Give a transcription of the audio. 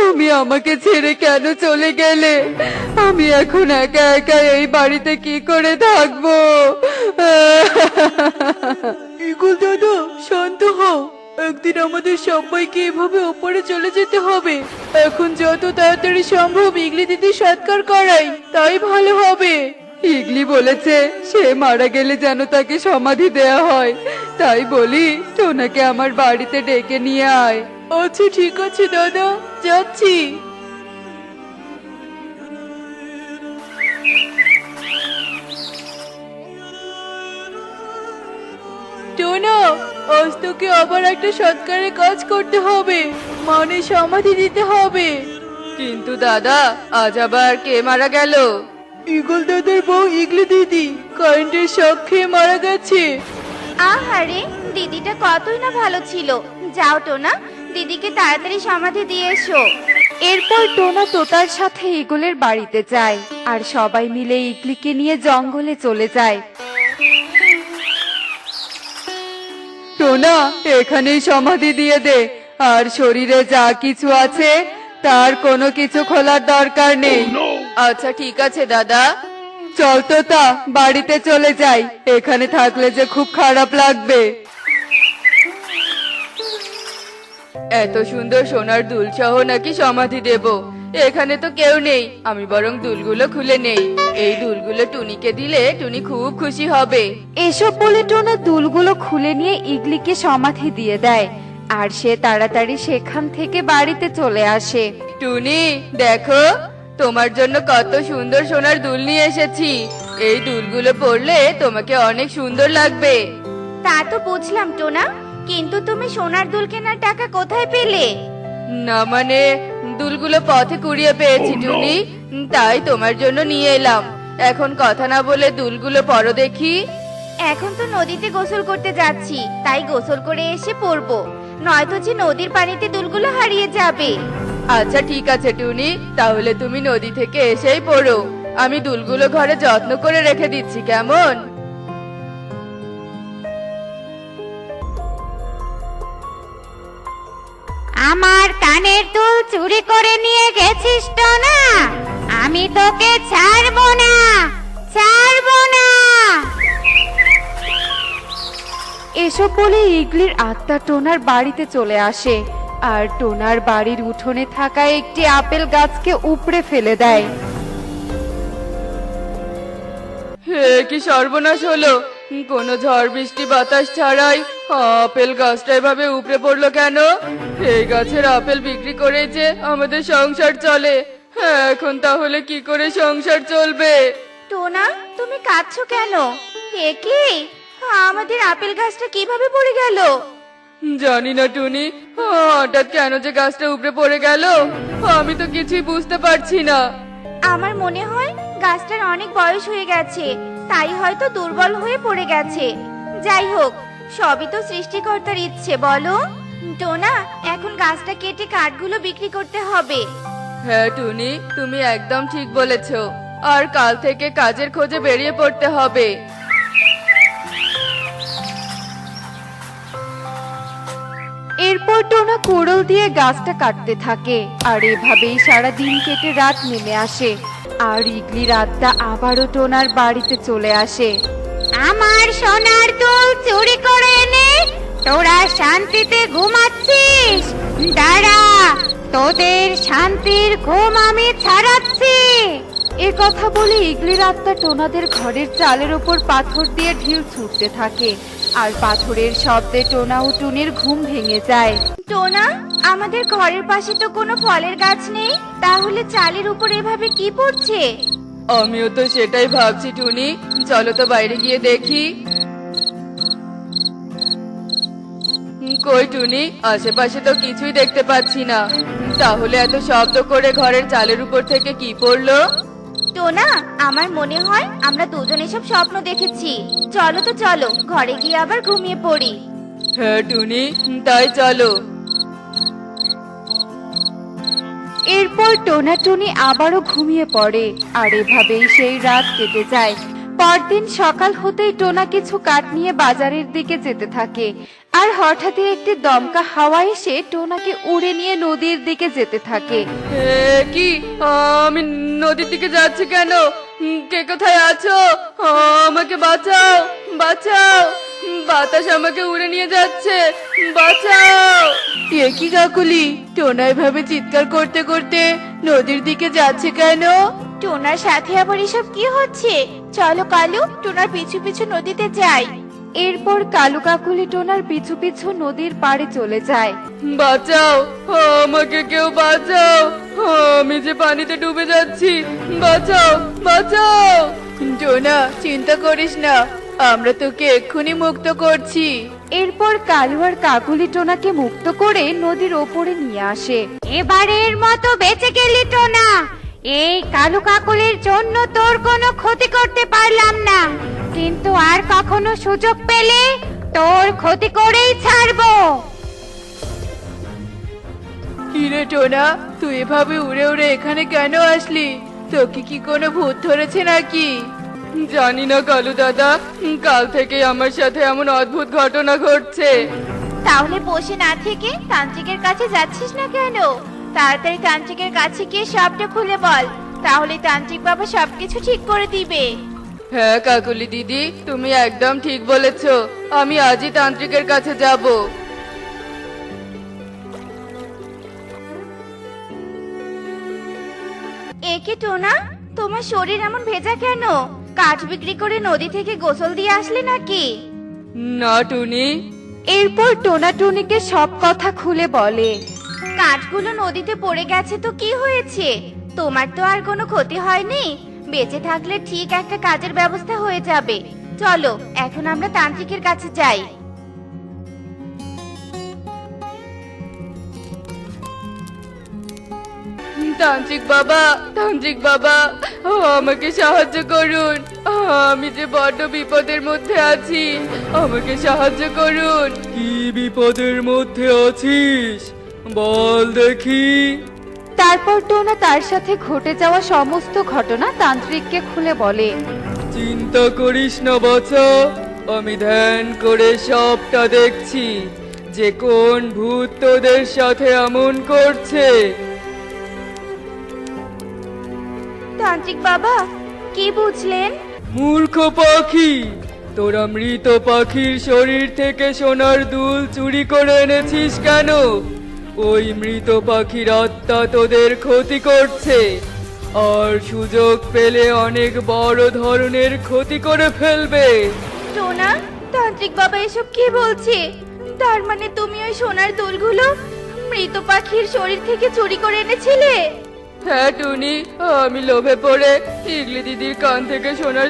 তুমি আমাকে ছেড়ে কেন চলে গেলে? আমি এখন একা একা এই বাড়িতে কি করে থাকবো? ইগল দাদা, শান্ত হও। একদিন আমাদের সবাইকে এভাবে ওপরে চলে যেতে হবে। এখন যত তাড়াতাড়ি সম্ভব ইগলি দিদি সৎকার করাই, তাই ভালো হবে। ইগলি বলেছে সে মারা গেলে যেন তাকে সমাধি দেয়া হয়, তাই বলি টোনাকে আমার বাড়িতে ডেকে নিয়ে আয়। আচ্ছা ঠিক আছে দাদা, যাচ্ছি। টোনা, আজ তোকে আবার একটা সৎকারের কাজ করতে হবে, মানে সমাধি দিতে হবে। কিন্তু দাদা, আজ আবার কে মারা গেল? ইগল দাদার বউ ইগলি দিদি কারেন্টের শক খেয়ে মারা গেছে। আহারে, দিদিটা কতই না ভালো ছিল। যাও টোনা, দিদিকে তাড়াতাড়ি সমাধি দিয়ে এসো। এরপর টোনা তোতার সাথে ইগলের বাড়িতে যায় আর সবাই মিলে ইগলিকে নিয়ে জঙ্গলে চলে যায়। টোনা, এখানেই সমাধি দিয়ে দে, আর শরীরে যা কিছু আছে তার কোনো কিছু খোলার দরকার নেই। আচ্ছা ঠিক আছে দাদা। চল তোতা, বাড়িতে চলে যাই, এখানে থাকলে যে খুব খারাপ লাগবে। এত সুন্দর সোনার দুল সহ নাকি সমাধি দেব? এখানে তো কেউ নেই, আমি বরং দুলগুলো খুলে নেই। এই দুলগুলো টুনিকে দিলে টুনি খুব খুশি হবে। এসব বলে টোনা দুলগুলো খুলে নিয়ে ইগলিকে সমাধি দিয়ে দেয় আর সে তাড়াতাড়ি সেখান থেকে বাড়িতে চলে আসে। টুনি, দেখো তোমার জন্য কত সুন্দর সোনার দুল নিয়ে এসেছি। এই দুলগুলো পরলে তোমাকে অনেক সুন্দর লাগবে। তা তো বুঝলাম টোনা, কিন্তু তুমি সোনার দুল কেনার টাকা কোথায় পেলে? না মানে, দুলগুলো পথে কুড়িয়ে পেয়েছি টুনি, তাই তোমার জন্য নিয়ে এলাম। এখন কথা না বলে দুলগুলো পরো দেখি। এখন তো নদীতে গোসল করতে যাচ্ছি, তাই গোসল করে এসে পরবো, নয়তো যে নদীর পানিতে দুলগুলো হারিয়ে যাবে। আচ্ছা ঠিক আছে টুনি, তাহলে তুমি নদী থেকে এসেই পড়ো। আমি দুলগুলো ঘরে যত্ন করে রেখে দিচ্ছি, কেমন? আমার কানের দুল চুরি করে নিয়ে গেছিস টোনা, আমি তোকে ছাড়বো না, ছাড়বো না। এসব বলে ইগলির আত্মা টোনার বাড়িতে চলে আসে আর টোনার বাড়ির উঠোনে থাকা একটি আপেল গাছকে উপড়ে ফেলে দেয়। হে কি সর্বনাশ হলো! কোনো ঝড় বৃষ্টি বাতাস ছাড়াই আপেল গাছটা এভাবে উপড়ে পড়লো কেন? এই গাছের আপেল বিক্রি করে যে আমাদের সংসার চলে, এখন তাহলে কি করে সংসার চলবে? টোনা, তুমি কাঁদছো কেন? হে কি, আমাদের আপেল গাছটা কিভাবে পড়ে গেল? জানি না টুনি, হঠাৎ কেন যে গাছটা উপড়ে পড়ে গেল আমি তো কিছুই বুঝতে পারছি না। আমার মনে হয় গাছটার অনেক বয়স হয়ে গেছে, তাই হয়তো দুর্বল হয়ে পড়ে গেছে। যাই হোক, সবই তো সৃষ্টিকর্তার ইচ্ছে, বলো? টোনা, এখন গাছটা কেটে কাঠগুলো বিক্রি করতে হবে। হ্যাঁ টুনি, তুমি একদম ঠিক বলেছো, আর কাল থেকে কাজের খোঁজে বেরিয়ে পড়তে হবে। এরপর টোনা কুড়োল দিয়ে গাছটা কাটতে থাকে আর এভাবেই সারা দিন কেটে রাত নেমে আসে আর ইগলির আত্মা আবারও টোনার বাড়িতে চলে আসে। আমার সোনার দুল চুরি করে এনে তোরা শান্তিতে ঘুমাচ্ছিস? দাঁড়া, তোদের শান্তির ঘুম আমি ছাড়াচ্ছি। এ কথা বলে ইগলির আত্মা টোনাদের ঘরের চালের ওপর পাথর দিয়ে ঢিল ছুটতে থাকে আর পাথরের শব্দে টোনা ও টুনির ঘুম ভেঙে যায়। টোনা, আমাদের ঘরের পাশে তো কোনো ফলের গাছ নেই, তাহলে চালের উপর এভাবে কি পড়ছে? আমিও তো সেটাই ভাবছি টুনি, চলো তো বাইরে গিয়ে দেখি। কই টুনি, আশেপাশে তো কিছুই দেখতে পাচ্ছি না, তাহলে এত শব্দ করে ঘরের চালের উপর থেকে কি পড়লো? টোনা, আমার মনে হয় আমরা দুজন এসব স্বপ্ন দেখেছি। চলো তো চলো, ঘরে গিয়ে আবার ঘুমিয়ে পড়ি। হ্যাঁ টুনি, তাই চলো। এরপর টোনা টুনি আবারও ঘুমিয়ে পড়ে আর এভাবেই সেই রাত কেটে যায়। পরদিন সকাল হতেই টোনা কিছু কাঠ নিয়ে বাজারের দিকে যেতে থাকে আর হঠাৎই একটি দমকা হাওয়া এসে টোনাকে উড়ে নিয়ে নদীর দিকে যেতে থাকে। কি আমি নদীর দিকে যাচ্ছি কেন? কে কোথায় আছো? আমাকে বাঁচাও, বাঁচাও! বাতাস আমাকে উড়ে নিয়ে যাচ্ছে, বাঁচাও! এ কি কাকুলি, টোনা এভাবে চিৎকার করতে করতে নদীর দিকে যাচ্ছে কেন? টোনার সাথে আবার এসব কি হচ্ছে? চলো কালু, টোনার পিছু পিছু নদীতে যাই। এরপর কালু কাকুলি টোনার পিছু পিছু নদীর পাড়ে চলে যায়। বাঁচাও, আমাকে কেউ বাঁচাও! আমি যে পানিতে ডুবে যাচ্ছি, বাঁচাও, বাঁচাও! টোনা, চিন্তা করিস না, আমরা তোকে এক্ষুনি মুক্ত করছি। এরপর কালু আর কাকুলি টোনাকে মুক্ত করে নদীর ওপরে নিয়ে আসে। এবারের মতো বেঁচে গেলি টোনা। এই কালু কাকুলির জন্য তোর কোনো ক্ষতি করতে পারলাম না, কিন্তু আর কখনো সুযোগ পেলে তোর ক্ষতি করেই ছাড়বো। কিরে টোনা, তুই এভাবে উড়ে উড়ে এখানে কেন আসলি? তোকে কি কোনো ভূত ধরেছে নাকি? জানি না কালু দাদা, কাল থেকে আমার সাথে এমন অদ্ভুত ঘটনা ঘটছে। তাহলে বসে না থেকে তান্ত্রিকের কাছে যাচ্ছিস না কেন? তাড়াতাড়ি তান্ত্রিকের কাছে গিয়ে সবটা খুলে বল, তাহলে তান্ত্রিক বাবা সবকিছু ঠিক করে দিবে। হ্যাঁ কাকুলি দিদি, তুমি একদম ঠিক বলেছো। আমি আজই তান্ত্রিকের কাছে যাব। একে টোনা, তোমার শরীর এমন ভেজা কেন? কাঠ বিক্রি করে নদী থেকে গোসল দিয়ে আসলে নাকি? না টুনি। এরপর টোনা টুনিকে সব কথা খুলে বলে। কাঠগুলো নদীতে পড়ে গেছে তো কি হয়েছে? তোমার তো আর কোনো ক্ষতি হয়নি। বেঁচে থাকলে ঠিক একটা কাজের ব্যবস্থা হয়ে যাবে। চলো এখন আমরা তান্ত্রিকের কাছে যাই। তান্ত্রিক বাবা, তান্ত্রিক বাবা, আমাকে সাহায্য করুন। আমি যে বড্ড বিপদের মধ্যে আছি, আমাকে সাহায্য করুন। কি বিপদের মধ্যে আছিস? বল দেখি। তারপর টোনা তার সাথে ঘটে যাওয়া সমস্ত ঘটনা তান্ত্রিককে খুলে বলে। চিন্তা করিস না বাছা, আমি ধ্যান করে সবটা দেখছি যে কোন ভূত তোদের সাথে এমন করছে। তান্ত্রিক বাবা, কি বুঝলেন? মূর্খ পাখি, তোরা মৃত পাখির শরীর থেকে সোনার দুল চুরি করে এনেছিস কেন? ওই মৃত পাখির আত্মা তোদের ক্ষতি করছে, আর সুযোগ পেলে অনেক বড় ধরনের ক্ষতি করে ফেলবে। টোনা, তান্ত্রিক বাবা এসব কি বলছে? তার মানে তুমি ওই সোনার দুলগুলো মৃত পাখির শরীর থেকে চুরি করে এনেছিলে? হ্যাঁ টুনি, আমি লোভে পড়ে ইগলি দিদির কান থেকে সোনার